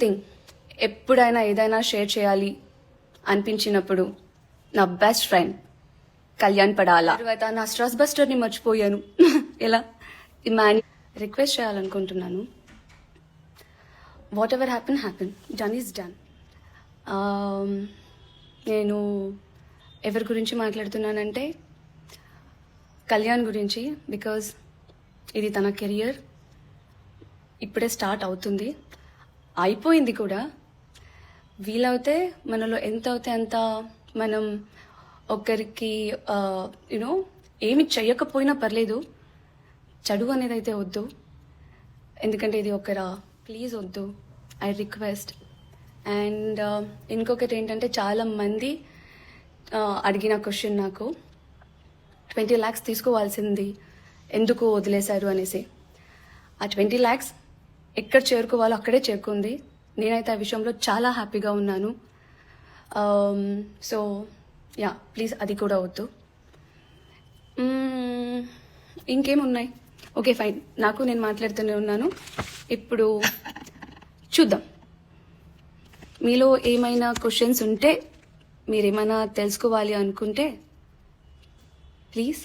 Thing ఎప్పుడైనా ఏదైనా share చేయాలి అనిపించినప్పుడు నా బెస్ట్ ఫ్రెండ్ కళ్యాణ్ పడాలా. తర్వాత నా స్ట్రెస్ బస్టర్ని మర్చిపోయాను. ఎలా ఈ మ్యాన్ రిక్వెస్ట్ చేయాలనుకుంటున్నాను. What ever happen done is done. నేను ఎవరి గురించి మాట్లాడుతున్నానంటే కళ్యాణ్ గురించి. బికాజ్ ఇది తన కెరియర్ ఇప్పుడే స్టార్ట్ అవుతుంది, అయిపోయింది కూడా. వీలవుతే మనలో ఎంత అవుతే అంత మనం ఒకరికి యూనో ఏమి చెయ్యకపోయినా పర్లేదు, చదువు అనేది అయితే వద్దు. ఎందుకంటే ఇది ఒకరా ప్లీజ్ వద్దు, ఐ రిక్వెస్ట్. అండ్ ఇంకొకటి ఏంటంటే చాలా మంది అడిగిన క్వశ్చన్ నాకు 20 lakhs తీసుకోవాల్సింది ఎందుకు వదిలేశారు అనేసి. ఆ 20 lakhs ఎక్కడ చేరుకోవాలో అక్కడే చేరుకుంది. నేనైతే ఆ విషయంలో చాలా హ్యాపీగా ఉన్నాను. సో యా ప్లీజ్ అది కూడా వద్దు. ఇంకేమున్నాయి? ఓకే ఫైన్, నాకు నేను మాట్లాడుతూనే ఉన్నాను. ఇప్పుడు చూద్దాం, మీలో ఏమైనా క్వశ్చన్స్ ఉంటే, మీరేమైనా తెలుసుకోవాలి అనుకుంటే ప్లీజ్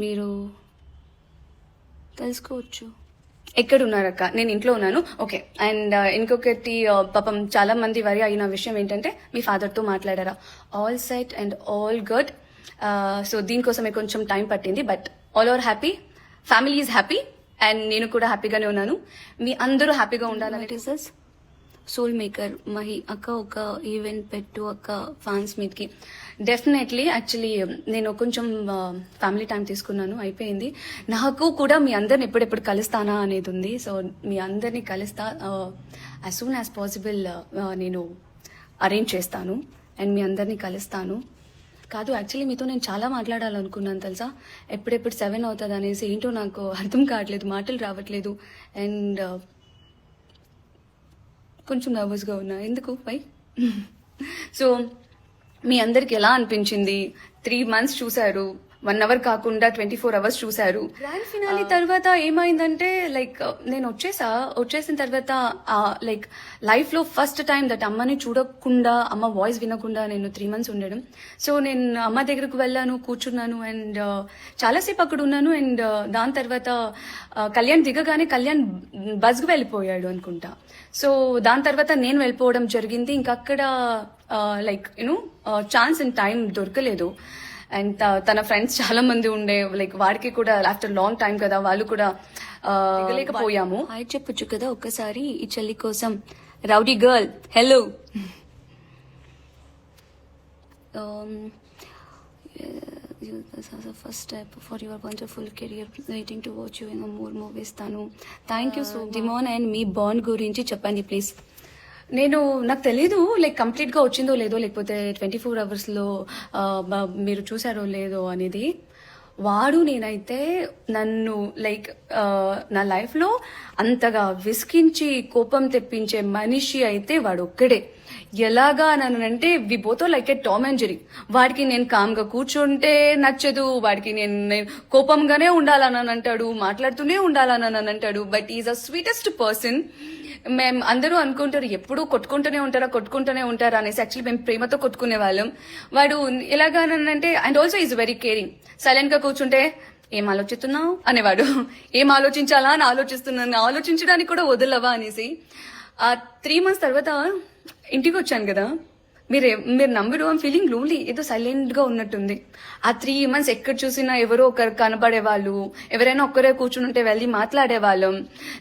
మీరు తెలుసుకోవచ్చు. ఎక్కడున్నారక్క? నేను ఇంట్లో ఉన్నాను. ఓకే. అండ్ ఇంకొకటి పాపం చాలా మంది వరి అయిన విషయం ఏంటంటే మీ ఫాదర్తో మాట్లాడారా? All set and all good. So దీనికోసమే కొంచెం టైం పట్టింది, but all over happy, family is happy and నేను కూడా హ్యాపీగానే ఉన్నాను. మీ అందరూ హ్యాపీగా ఉండాలని. It is soul maker Mahi అక్క ఒక ఈవెంట్ పెట్టు అక్క ఫ్యాన్స్ మీట్కి. డెఫినెట్లీ. యాక్చువల్లీ నేను కొంచెం ఫ్యామిలీ టైం తీసుకున్నాను, అయిపోయింది. నాకు కూడా మీ అందరిని ఎప్పుడెప్పుడు కలుస్తానా అనేది ఉంది. సో మీ అందరినీ కలుస్తా, యాజ్ సూన్ యాజ్ పాసిబుల్ నేను అరేంజ్ చేస్తాను అండ్ మీ అందరినీ కలుస్తాను. కాదు, యాక్చువల్లీ మీతో నేను చాలా మాట్లాడాలనుకున్నాను తెలుసా. ఎప్పుడెప్పుడు 7 అవుతుంది అనేసి ఏంటో నాకు అర్థం కావట్లేదు, మాటలు రావట్లేదు. అండ్ కొంచెం నర్వస్గా ఉన్నా. ఎందుకు పై? సో మీ అందరికి ఎలా అనిపించింది? 3 months చూశారు, 1 hour కాకుండా 24 hours చూశారు. గ్రాండ్ ఫినాలి తర్వాత ఏమైందంటే లైక్ నేను వచ్చేసిన తర్వాత లైక్ లైఫ్ లో ఫస్ట్ టైం దట్ అమ్మని చూడకుండా, అమ్మ వాయిస్ వినకుండా నేను 3 months ఉండడం. సో నేను అమ్మ దగ్గరకు వెళ్ళాను, కూర్చున్నాను అండ్ చాలాసేపు అక్కడ ఉన్నాను. అండ్ దాని తర్వాత కళ్యాణ్ దిగగానే కళ్యాణ్ బస్కి వెళ్ళిపోయాడు అనుకుంటా. సో దాని తర్వాత నేను వెళ్ళిపోవడం జరిగింది. ఇంకక్కడ like you know chance and time దొరకలేదు. అండ్ తన ఫ్రెండ్స్ చాలా మంది ఉండే, లైక్ వాడికి కూడా ఆఫ్టర్ లాంగ్ టైం కదా, వాళ్ళు కూడా దిగలేకపోయాము. హాయ్ చెప్పొచ్చు కదా ఒక్కసారి ఈ చెల్లి కోసం. Rowdy girl hello. First step for your wonderful career, waiting to watch you in more movies. తాను thank you so Demon. And మీ బాండ్ గురించి చెప్పండి ప్లీజ్. నాకు తెలీదు లైక్ కంప్లీట్గా వచ్చిందో లేదో, లేకపోతే 24 hours మీరు చూసారో లేదో అనేది. వాడు నేనైతే నన్ను లైక్ నా లైఫ్లో అంతగా విసికించి కోపం తెప్పించే మనిషి అయితే వాడు ఒక్కడే. ఎలాగా నన్నంటే we both like a Tom and Jerry. వాడికి నేను కామ్గా కూర్చుంటే నచ్చదు, వాడికి నేను కోపంగానే ఉండాలని అంటాడు, మాట్లాడుతూనే ఉండాలని అంటాడు. But is a sweetest person. మేము అందరూ అనుకుంటారు ఎప్పుడూ కొట్టుకుంటూనే ఉంటారా అనేసి. యాక్చువల్లీ మేము ప్రేమతో కొట్టుకునే వాళ్ళం. వాడు ఎలాగానంటే and also is very caring. Silent గా కూర్చుంటే ఏం ఆలోచిస్తున్నావు అనేవాడు. ఏం ఆలోచించాలా అని ఆలోచించడానికి కూడా వదలవా అనేసి. ఆ 3 months తర్వాత ఇంటికి వచ్చాను కదా, మీరు నమ్మరు, ఐమ్ ఫీలింగ్ లోన్లీ. ఏదో సైలెంట్ గా ఉన్నట్టుంది. ఆ 3 months ఎక్కడ చూసినా ఎవరో ఒకరు కనపడేవాళ్ళు, ఎవరైనా ఒక్కరే కూర్చుని ఉంటే వెళ్ళి మాట్లాడేవాళ్ళం,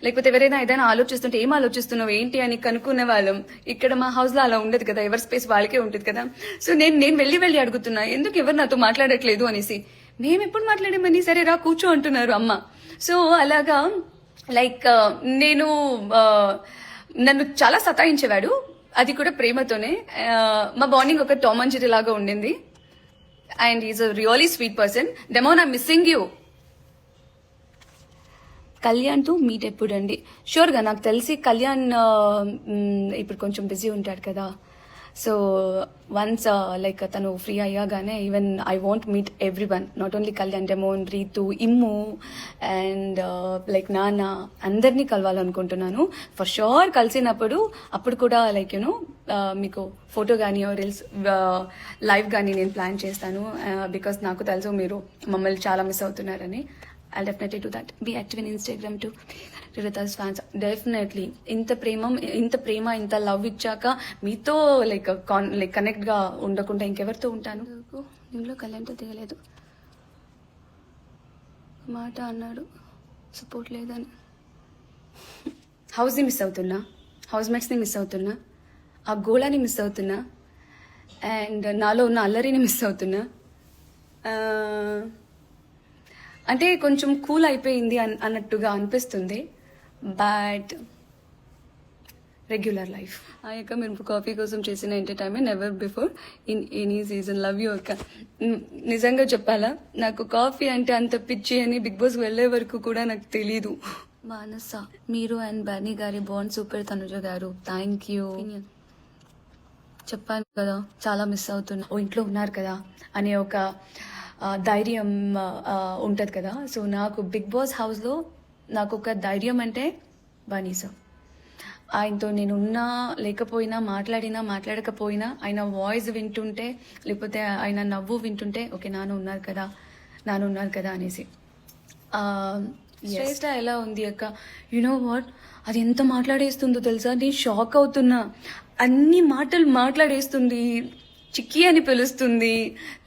లేకపోతే ఎవరైనా ఏదైనా ఆలోచిస్తుంటే ఏం ఆలోచిస్తున్నావు ఏంటి అని కనుక్కునే వాళ్ళం. ఇక్కడ మా హౌస్ లో అలా ఉండదు కదా, ఎవరి స్పేస్ వాళ్ళకే ఉంటుంది కదా. సో నేను వెళ్ళి అడుగుతున్నా ఎందుకు ఎవరు నాతో మాట్లాడట్లేదు అనేసి. మేము ఎప్పుడు మాట్లాడేమని, సరే రా కూర్చో అంటున్నారు అమ్మ. సో అలాగా లైక్ నన్ను చాలా సతాయించేవాడు, అది కూడా ప్రేమతోనే. మా బాండింగ్ ఒక టామ్ అండ్ జెర్రీ లాగా ఉండింది. And is a really sweet person. Demon I missing you. కళ్యాణ్తో మీట్ ఎప్పుడండి? షూర్గా నాకు తెలిసి కళ్యాణ్ ఇప్పుడు కొంచెం బిజీ ఉంటాడు కదా. సో వన్స్ లైక్ తను ఫ్రీ అయ్యాగానే even I want meet everyone, not only Kalyan, Demon, Ritu, Immu and like నాన్న అందరినీ కలవాలనుకుంటున్నాను. ఫర్ షూర్ కలిసినప్పుడు అప్పుడు కూడా లైక్ యూనో మీకు ఫోటో కానీ రీల్స్ లైవ్ కానీ నేను ప్లాన్ చేస్తాను. బికాస్ నాకు తెలుసు మీరు మమ్మల్ని చాలా మిస్ అవుతున్నారని. I'll definitely do that. Be active in Instagram too. Ririta's fans. Definitely. ఇంత ప్రేమ ఇంత లవ్ ఇచ్చాక మీతో లైక్ కనెక్ట్ గా ఉండకుండా ఇంకెవరితో ఉంటాను? ఇంట్లో కళ్యాణ్తో దిగలేదు, మాట అన్నాడు సపోర్ట్ లేదని. హౌస్ని మిస్ అవుతున్నా, హౌస్ మేట్స్ని మిస్ అవుతున్నా, ఆ గోళాని మిస్ అవుతున్నా, అండ్ నాలో ఉన్న అల్లరిని మిస్ అవుతున్నా. అంటే కొంచెం కూల్ అయిపోయింది అన్నట్టుగా అనిపిస్తుంది. బట్ రెగ్యులర్ లైఫ్ అయ్యాక మీరు కాఫీ కోసం చేసిన entertainment never before in any season. Love you అక్క. నిజంగా చెప్పాలా, నాకు కాఫీ అంటే అంత పిచ్చి అని బిగ్ బాస్ వెళ్లే వరకు కూడా నాకు తెలీదు. మానస, మీరు అండ్ బర్నీ గారి బాండ్ సూపర్. తనుజ గారు థ్యాంక్ యూ. చెప్పాను కదా చాలా మిస్ అవుతున్నా. ఓ ఇంట్లో ఉన్నారు కదా అనే ఒక ధైర్యం ఉంటుంది కదా. సో నాకు బిగ్ బాస్ హౌస్లో నాకు ఒక ధైర్యం అంటే బన్నీ సార్. ఆయనతో నేను ఉన్నా లేకపోయినా, మాట్లాడినా మాట్లాడకపోయినా, ఆయన వాయిస్ వింటుంటే లేకపోతే ఆయన నవ్వు వింటుంటే ఓకే నాన్న ఉన్నారు కదా అనేసి. శ్రేష్ఠ ఎలా ఉంది అక్క? యునో వాట్, అది ఎంత మాట్లాడేస్తుందో తెలుసా, నేను షాక్ అవుతున్నా. అన్ని మాటలు మాట్లాడేస్తుంది. చిక్కి అని పిలుస్తుంది,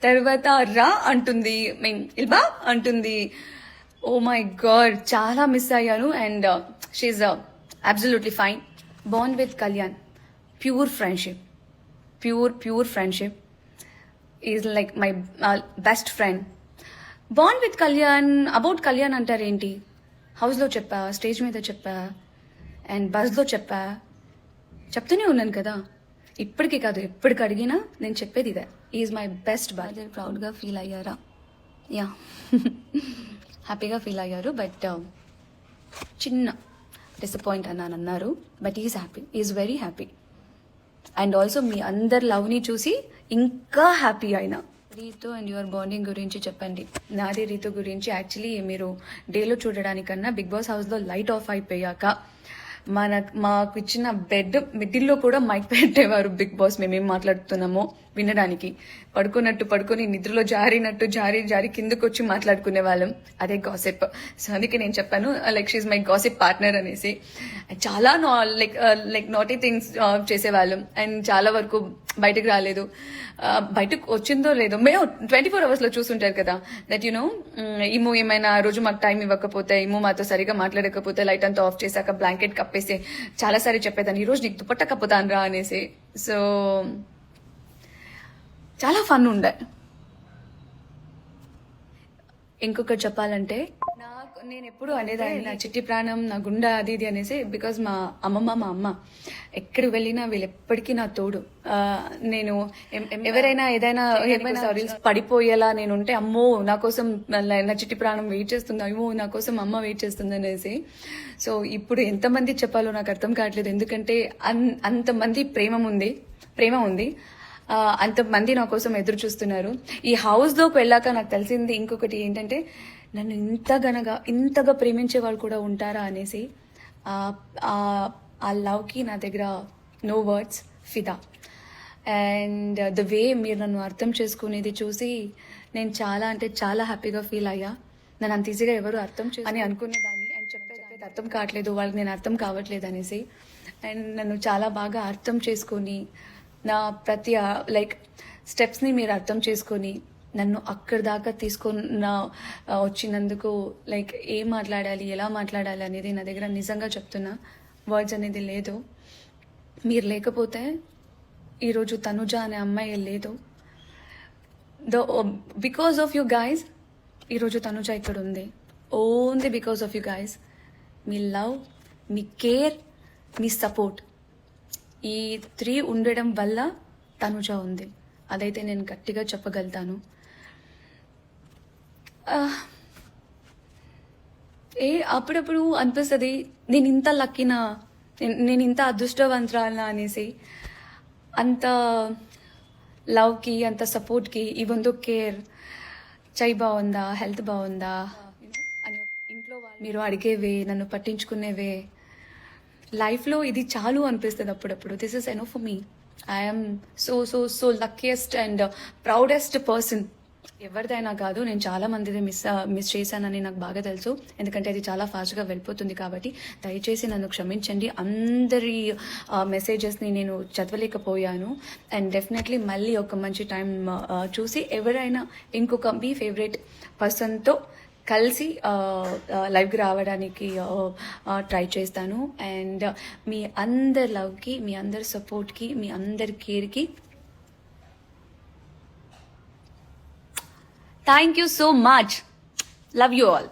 తర్వాత రా అంటుంది, ఇల్బా అంటుంది. ఓ మై గాడ్, చాలా మిస్ అయ్యాను. And she absolutely fine. Bond with Kalyan, pure friendship, pure friendship. Is like my best friend. Bond with Kalyan. About Kalyan అంటారేంటి? హౌస్లో చెప్పా, స్టేజ్ మీద చెప్పా, అండ్ బస్లో చెప్తూనే ఉన్నాను కదా. ఇప్పటికీ కాదు, ఎప్పటికి అడిగినా నేను చెప్పేది ఇదే. Is my best brother. ప్రౌడ్గా ఫీల్ అయ్యారా? యా, హ్యాపీగా ఫీల్ అయ్యారు. బట్ చిన్న డిసప్పాయింట్ అన్నారు. But is happy, is very happy. And also మీ అందరి లవ్ని చూసి ఇంకా హ్యాపీ అయినా. రీతు అండ్ యువర్ బాండింగ్ గురించి చెప్పండి. నాది రీతు గురించి యాక్చువల్లీ మీరు డేలో చూడడానికన్నా బిగ్ బాస్ హౌస్లో లైట్ ఆఫ్ అయిపోయాక మాకు ఇచ్చిన బెడ్ మిడిల్లో కూడా మైక్ పెట్టేవారు బిగ్ బాస్. మేమేం మాట్లాడుతున్నామో వినడానికి. పడుకొని నిద్రలో జారి కిందకు వచ్చి మాట్లాడుకునే వాళ్ళం. అదే గాసిప్. సో అందుకే నేను చెప్పాను like she's my gossip partner అనేసి. చాలా లైక్ నాటీ థింగ్స్ చేసేవాళ్ళం. అండ్ చాలా వరకు బయటకు రాలేదు. బయటకు వచ్చిందో లేదో మేము 24 hours లో చూస్తుంటారు కదా. దట్ యునో ఇమ్ము ఏమైనా రోజు మాకు టైం ఇవ్వకపోతే, ఇమ్ము మాతో సరిగా మాట్లాడకపోతే లైట్ అంతా ఆఫ్ చేశాక బ్లాంకెట్ కప్పేసి చాలాసారి చెప్పేదాన్ని, ఈ రోజు నీకు దుపట్ట కప్పుతాను రా అనేసి. సో చాలా ఫన్ ఉండే. ఇంకొకటి చెప్పాలంటే, నేను ఎప్పుడు అనేదాన్ని నా చిట్టి ప్రాణం, నా గుండె, అది ఇది అనేసి. బికాజ్ మా అమ్మ ఎక్కడికి వెళ్ళినా వీళ్ళు ఎప్పటికీ నా తోడు. నేను ఎవరైనా ఏదైనా రీల్స్ పడిపోయేలా నేను ఉంటే, అమ్మో నా కోసం నా చిట్టి ప్రాణం వెయిట్ చేస్తుంది, అమ్మో నా కోసం అమ్మ వెయిట్ చేస్తుంది అనేసి. సో ఇప్పుడు ఎంతమంది చెప్పాలో నాకు అర్థం కావట్లేదు. ఎందుకంటే అంతమంది ప్రేమ ఉంది. అంతమంది నా కోసం ఎదురు చూస్తున్నారు. ఈ హౌస్లోకి వెళ్ళాక నాకు తెలిసింది ఇంకొకటి ఏంటంటే, నన్ను ఇంతగా ప్రేమించే వాళ్ళు కూడా ఉంటారా అనేసి. ఆ లవ్కి నా దగ్గర నో వర్డ్స్, ఫిదా. అండ్ ద వే మీరు నన్ను అర్థం చేసుకునేది చూసి నేను చాలా అంటే చాలా హ్యాపీగా ఫీల్ అయ్యా. నన్ను అంత ఈజీగా ఎవరు అర్థం అని అనుకునేదాన్ని. అండ్ చెప్పేది అర్థం కావట్లేదు, వాళ్ళకి నేను అర్థం కావట్లేదు అనేసి. అండ్ నన్ను చాలా బాగా అర్థం చేసుకొని, నా ప్రతి లైక్ స్టెప్స్ని మీరు అర్థం చేసుకొని నన్ను అక్కడి దాకా తీసుకున్న వచ్చినందుకు లైక్ ఏం మాట్లాడాలి, ఎలా మాట్లాడాలి అనేది నా దగ్గర నిజంగా చెప్తున్నా వర్డ్స్ అనేది లేదు. మీరు లేకపోతే ఈరోజు తనుజ అనే అమ్మాయి లేదు. బికాస్ ఆఫ్ యూ గైజ్ ఈరోజు తనుజ ఇక్కడ ఉంది. Only because of you guys. Me love, me care, me support, ఈ 3 ఉండడం వల్ల తనుజ ఉంది. అదైతే నేను గట్టిగా చెప్పగలుగుతాను. అప్పుడప్పుడు అనిపిస్తుంది నేను ఇంత లక్కీనా, నేను ఇంత అదృష్టవంతురాలనా అనేసి. అంత లవ్కి అంత సపోర్ట్కి ఈవెన్ దో కేర్ చై బాగుందా హెల్త్ బాగుందా అని ఇంట్లో వాళ్ళు మీరు అడిగేవే నన్ను పట్టించుకునేవే లైఫ్లో ఇది చాలు అనిపిస్తుంది అప్పుడప్పుడు. This is enough for me. I'm so luckiest and proudest person. ఎవరిదైనా కాదు, నేను చాలా మందిది మిస్ చేశానని నాకు బాగా తెలుసు, ఎందుకంటే అది చాలా ఫాస్ట్గా వెళ్ళిపోతుంది. కాబట్టి దయచేసి నన్ను క్షమించండి. అందరి మెసేజెస్ని నేను చదవలేకపోయాను. అండ్ డెఫినెట్లీ మళ్ళీ ఒక మంచి టైం చూసి ఎవరైనా ఇంకొక మీ ఫేవరెట్ పర్సన్తో కలిసి లైవ్కి రావడానికి ట్రై చేస్తాను. అండ్ మీ అందరి లవ్కి, మీ అందరి సపోర్ట్కి, మీ అందరి కేర్కి thank you so much. Love you all.